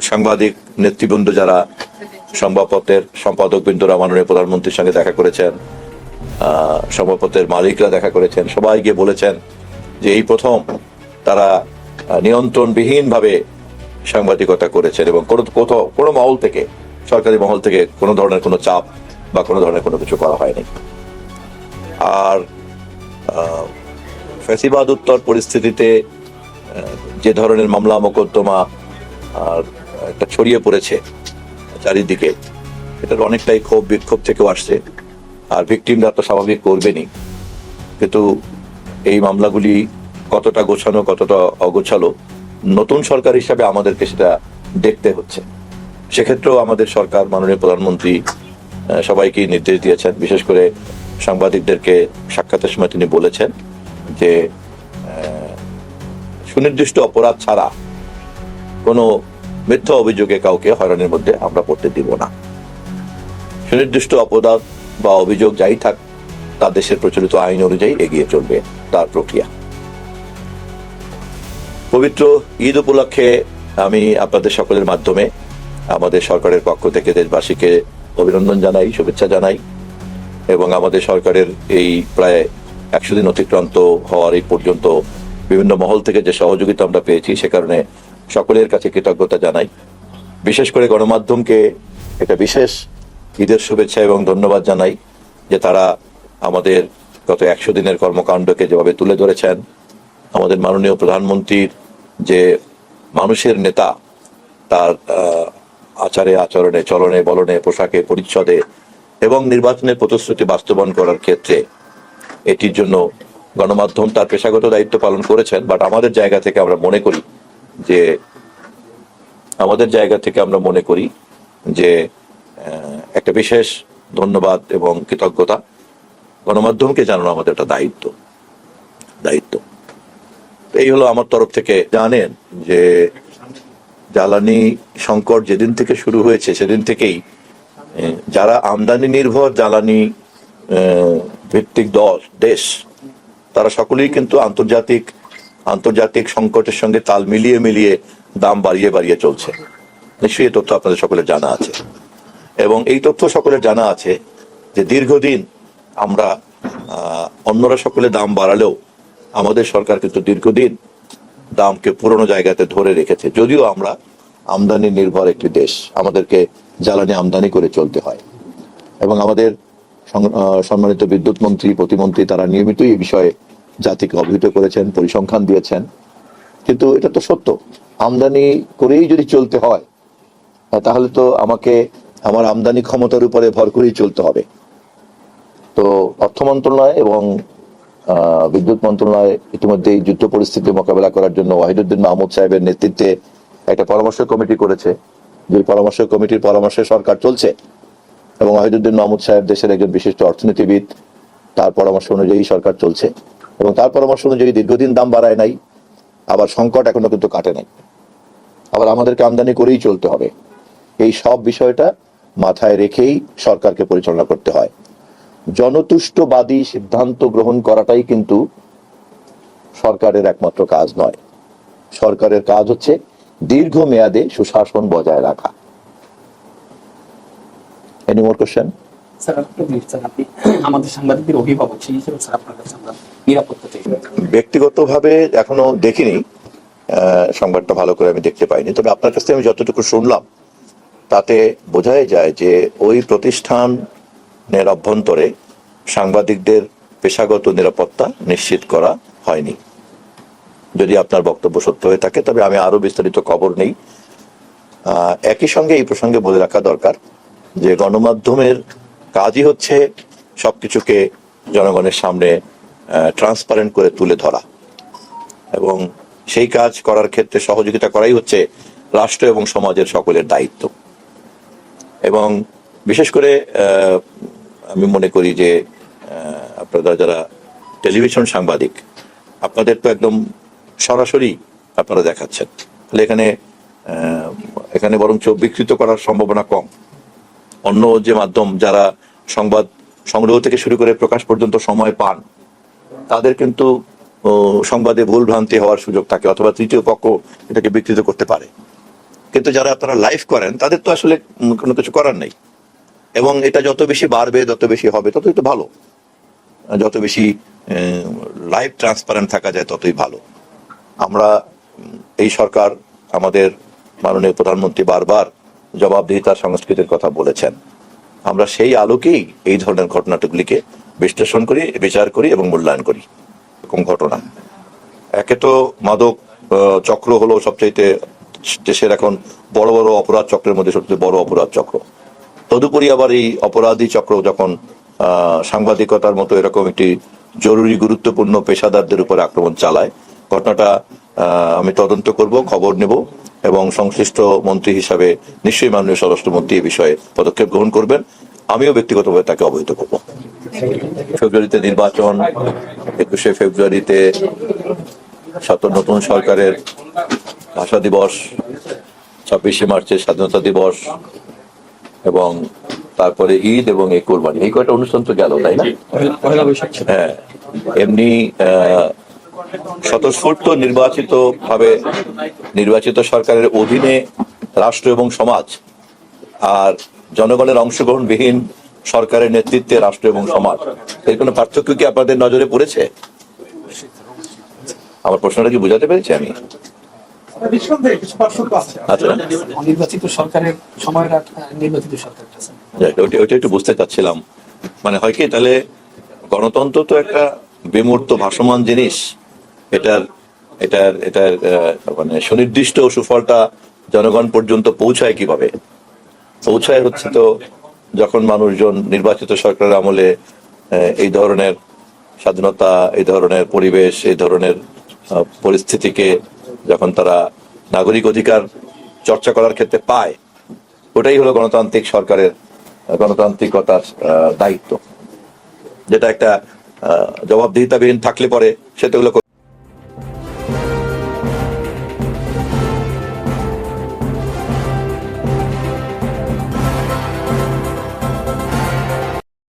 সাংবাদিক নেতৃবৃন্দ যারা সংবাদপত্রের সম্পাদকবৃন্দরা মাননীয় প্রধানমন্ত্রীর সঙ্গে দেখা করেছেন, সংবাদপত্রের মালিকরা দেখা করেছেন, সবাই গিয়ে বলেছেন যে এই প্রথম তারা নিয়ন্ত্রণবিহীনভাবে সাংবাদিকতা করেছেন এবং কোনো মহল থেকে, সরকারি মহল থেকে কোনো ধরনের কোনো চাপ বা কোনো ধরনের কোনো কিছু করা হয়নি। আর ফ্যাসিবাদ উত্তর পরিস্থিতিতে যে ধরনের মামলা মোকদ্দমা আর একটা ছড়িয়ে পড়েছে চারিদিকে, এটার অনেকটাই ক্ষোভ বিক্ষোভ থেকেও আসছে। আর ভিকটিমরা তো স্বাভাবিক করবেনই, কিন্তু এই মামলাগুলি কতটা গোছানো কতটা অগোছালো নতুন সরকার হিসাবে আমাদেরকে সেটা দেখতে হচ্ছে। সেক্ষেত্রেও আমাদের সরকার, মাননীয় প্রধানমন্ত্রী সবাইকে নির্দেশ দিয়েছেন, বিশেষ করে সাংবাদিকদেরকে সাক্ষাতের সময় তিনি বলেছেন যে সুনির্দিষ্ট অপরাধ ছাড়া কোনো মিথ্যা অভিযোগে কাউকে হয়রানির মধ্যে আমরা পড়তে দিব না। সুনির্দিষ্ট অপরাধ বা অভিযোগ যাই থাক, তা দেশের প্রচলিত আইন অনুযায়ী এগিয়ে চলবে তার প্রক্রিয়া। পবিত্র ঈদ উপলক্ষে আমি আপনাদের সকলের মাধ্যমে আমাদের সরকারের পক্ষ থেকে দেশবাসীকে অভিনন্দন জানাই, শুভেচ্ছা জানাই এবং আমাদের সরকারের এই প্রায় 100 দিন অতিক্রান্ত হওয়ার এই পর্যন্ত বিভিন্ন মহল থেকে যে সহযোগিতা আমরা পেয়েছি সে কারণে সকলের কাছে কৃতজ্ঞতা জানাই। বিশেষ করে গণমাধ্যমকে একটা বিশেষ ঈদের শুভেচ্ছা এবং ধন্যবাদ জানাই যে তারা আমাদের গত 100 দিনের কর্মকাণ্ডকে যেভাবে তুলে ধরেছেন, আমাদের মাননীয় প্রধানমন্ত্রীর যে মানুষের নেতা, তার আচারে আচরণে, চলনে বলনে, পোশাকে পরিচ্ছদে এবং নির্বাচনের প্রতিশ্রুতি বাস্তবায়ন করার ক্ষেত্রে এটির জন্য গণমাধ্যম তার পেশাগত দায়িত্ব পালন করেছেন। বাট আমাদের জায়গা থেকে আমরা মনে করি যে একটা বিশেষ ধন্যবাদ এবং কৃতজ্ঞতা গণমাধ্যমকে জানানো আমাদের একটা দায়িত্ব। এই হলো আমার তরফ থেকে। জানেন যে জ্বালানি সংকট যেদিন থেকে শুরু হয়েছে সেদিন থেকেই যারা আমদানি নির্ভর জ্বালানি ভিত্তিক দেশ, তারা সকলেই কিন্তু আন্তর্জাতিক সংকটের সঙ্গে তাল মিলিয়ে দাম বাড়িয়ে চলছে। নিশ্চয়ই এই তথ্য আপনাদের সকলের জানা আছে এবং এই তথ্য সকলের জানা আছে যে দীর্ঘদিন আমরা অন্যরা সকলে দাম বাড়ালেও আমাদের সরকার কিন্তু দীর্ঘদিন দামকে পুরনো জায়গাতে ধরে রেখেছে। যদিও আমরা আমদানি নির্ভর একটি দেশ, আমাদেরকে জ্বালানি আমদানি করে চলতে হয় এবং আমাদের সম্মানিত বিদ্যুৎ মন্ত্রী, প্রতিমন্ত্রী তারা নিয়মিতই এই বিষয়ে জাতিকে অবহিত করেছেন, পরিসংখ্যান দিয়েছেন। কিন্তু এটা তো সত্য, আমদানি করেই যদি চলতে হয় তাহলে তো আমাকে আমার আমদানি ক্ষমতার উপরে ভর করেই চলতে হবে। তো অর্থ মন্ত্রণালয় এবং বিদ্যুৎ মন্ত্রণালয় ইতিমধ্যেই যুদ্ধ পরিস্থিতি মোকাবেলা করার জন্য ওয়াহিদুদ্দিন মাহমুদ সাহেবের নেতৃত্বে একটা পরামর্শ কমিটি করেছে। যে পরামর্শ কমিটির পরামর্শে সরকার চলছে এবং ওয়াহিদুদ্দিন মাহমুদ সাহেব দেশের একজন বিশিষ্ট অর্থনীতিবিদ, তার পরামর্শ অনুযায়ী সরকার চলছে এবং তার পরামর্শ অনুযায়ী দীর্ঘদিন দাম বাড়ায় নাই, আবার সংকট এখনো কিন্তু কাটে নাই, আবার আমাদেরকে আমদানি করেই চলতে হবে। এই সব বিষয়টা মাথায় রেখেই সরকারকে পরিচালনা করতে হয়। জনতুষ্টবাদী সিদ্ধান্ত গ্রহণ করাটাই কিন্তু সরকারের একমাত্র কাজ নয়। সরকারের কাজ হচ্ছে দীর্ঘমেয়াদে সুশাসন বজায় রাখা। Any more question? ব্যক্তিগতভাবে এখনো দেখিনি, সংবাদটা ভালো করে আমি দেখতে পাইনি, তবে আপনার কাছ থেকে আমি যতটুকু শুনলাম তাতে বোঝাই যায় যে ওই প্রতিষ্ঠানের অভ্যন্তরে সাংবাদিকদের পেশাগত নিরাপত্তা নিশ্চিত করা হয়নি। যদি আপনার বক্তব্য সত্য হয়ে থাকে তবে আমি আরো বিস্তারিত খবর নেই। একই সঙ্গে এই প্রসঙ্গে বলে রাখা দরকার যে গণমাধ্যমের কাজই হচ্ছে সবকিছুকে জনগণের সামনে ট্রান্সপারেন্ট করে তুলে ধরা এবং সেই কাজ করার ক্ষেত্রে সহযোগিতা করাই হচ্ছে রাষ্ট্র এবং সমাজের সকলের দায়িত্ব। এবং বিশেষ করে আমি মনে করি যে আপনারা যারা টেলিভিশন সাংবাদিক, আপনাদের তো একদম সরাসরি আপনারা দেখাচ্ছেন, তাহলে এখানে বরঞ্চ বিকৃত করার সম্ভাবনা কম। অন্য যে মাধ্যম যারা সংবাদ সংগ্রহ থেকে শুরু করে প্রকাশ পর্যন্ত সময় পান, তাদের কিন্তু সংবাদে ভুল ভ্রান্তি হওয়ার সুযোগ থাকে অথবা তৃতীয় পক্ষ এটাকে বিকৃত করতে পারে। কিন্তু যারা আপনারা লাইভ করেন তাদের তো আসলে কোনো কিছু করার নেই। এবং এটা যত বেশি বাড়বে, যত বেশি হবে, ততই তো ভালো। যত বেশি লাইভ ট্রান্সপারেন্ট থাকা যায় ততই ভালো। আমরা এই সরকার, আমাদের মাননীয় প্রধানমন্ত্রী বারবার জবাবদিহিতার সংস্কৃতির কথা বলেছেন। আমরা সেই আলোকেই এই ধরনের ঘটনাগুলিকে বিশ্লেষণ করি, বিচার করি এবং মূল্যায়ন করি। এরকম ঘটনা, একে তো মাদক চক্র হলো সবচাইতে দেশের এখন বড় বড় অপরাধ চক্রের মধ্যে সবচেয়ে বড় অপরাধ চক্র। তদুপরি আবার এই অপরাধী চক্র যখন সাংবাদিকতার মতো এরকম একটি জরুরি গুরুত্বপূর্ণ পেশাদারদের উপর আক্রমণ চালায়, ঘটনাটা আমি তদন্ত করব, খবর নেব এবং সংশ্লিষ্ট মন্ত্রী হিসাবে নিশ্চয়ই মাননীয় স্বরাষ্ট্রমন্ত্রী এই বিষয়ে পদক্ষেপ গ্রহণ করবেন। আমিও ব্যক্তিগতভাবে তাকে অবহিত করব। ফেব্রুয়ারিতে নির্বাচন, 21শে ফেব্রুয়ারিতে নতুন সরকারের ভাষা দিবস, 26শে মার্চের স্বাধীনতা দিবস এবং তারপরে ঈদ এবং এই কোরবানি, এই কয়টা অনুষ্ঠান তো গেল, তাই না? হ্যাঁ, এমনি স্বতঃস্ফূর্ত নির্বাচিত সরকারের অধীনে রাষ্ট্র এবং সমাজ আর জনগণের অংশগ্রহণবিহীন সরকারের নেতৃত্বে রাষ্ট্র এবং সমাজ, এর কোনো পার্থক্য কি আপনাদের নজরে পড়েছে? আমার প্রশ্নটা কি বোঝাতে পেরেছি আমি? নির্বাচিত সরকারের সময় নির্বাচিত সরকার ওইটা একটু বুঝতে চাচ্ছিলাম। মানে হয় কি, তাহলে গণতন্ত্র তো একটা বিমূর্ত ভাসমান জিনিস, এটার এটার এটার মানে সুনির্দিষ্ট সুফলটা জনগণ পর্যন্ত পৌঁছায় কিভাবে? পৌঁছায় হচ্ছে তো যখন মানুষজন নির্বাচিত সরকারের আমলে এই ধরনের স্বাধীনতা, এই ধরনের পরিবেশ, এই ধরনের পরিস্থিতিকে যখন তারা নাগরিক অধিকার চর্চা করার ক্ষেত্রে পায়, ওটাই হলো গণতান্ত্রিক সরকারের গণতান্ত্রিকতার দায়িত্ব, যেটা একটা জবাবদিহিতাবিহীন থাকলে পরে সেটা হলো